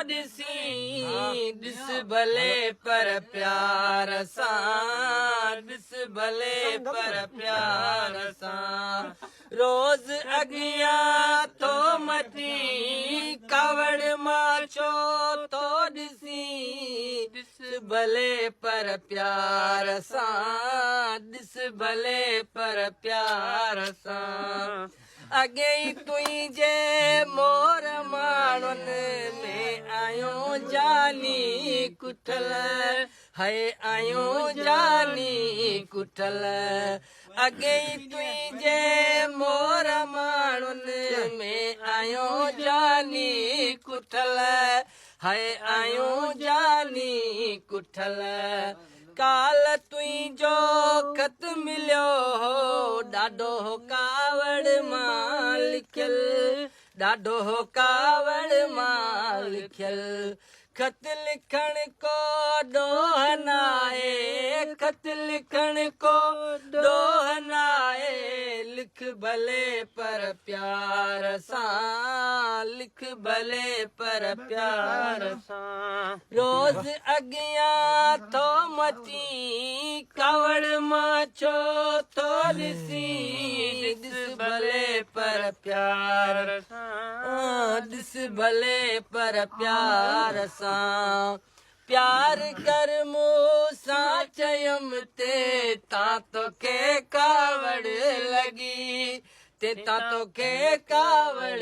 ॾिसी ॾिस भले पर प्यार सां ॾिस भले पर प्यार सां रोज़ अॻियां थो मटी कावड़ मां छो थो ॾिसी ॾिस भले पर प्यार सां ॾिस भले पर प्यार सां अॻे ई तुंहिंजे मोर माण्हुनि में आयो जानी कुठल है आयो जानी कुठल अॻे ई तुंहिंजे मोर माण्हुनि में आयो जानी कुठल है आयो जानी कुठल काल तुंहिंजो ख़त मिलियो हो ॾाढो कावड़ मां लिखियल ॾाढो कावड़ मां लिखियल ख़त लिखण को ॾोह नाहे ख़त लिखण को ॾोह नाहे लिख भले पर प्यार सां लिख भले पर प्यार सां रोज़ अॻियां थो मची कावड़ मां छो थो ॾिसी ॾिस भले पर प्यार सां ॾिस भले पर प्यार सां प्यार कर मूं सां चयमि ते तां तोखे कावड़ लॻी ते तां तोखे कावड़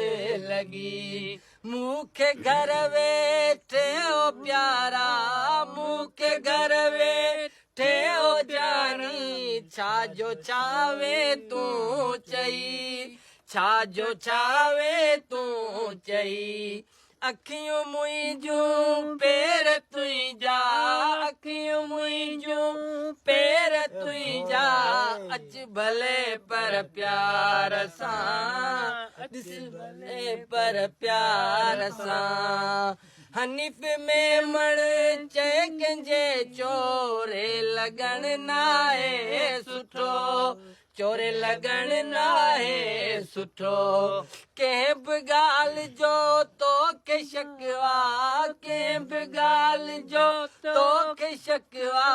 लॻी मूंखे घर वेठे ओ प्यारा मूंखे घर वेठे ओ जानी छाजो चावे तूं चई छाजो चावे तूं चई अखियूं मुंहिंजूं पेर तुंहिंजा अखियूं मुंहिंजूं पेर तुंहिंजा अच भले पर प्यार सां ॾिस भले पर प्यार सां हनीफ़ में मण चए कंहिंजे चोरे लॻण नाहे सुठो चोरे लॻण नाहे सुठो कंहिं बि ॻाल्हि जो तोखे शकवा कंहिं बि ॻाल्हि जो तोखे शकवा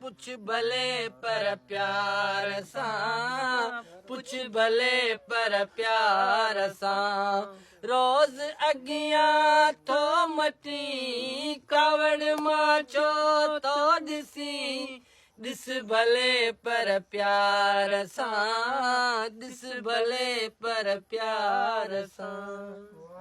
पुछ भले पर प्यार सां पुछ भले पर प्यार सां रोज़ अॻियां थो मटी कावड़ मां छो थो ॾिसी ॾिस भले पर प्यार सां ॾिस भले पर प्यार सां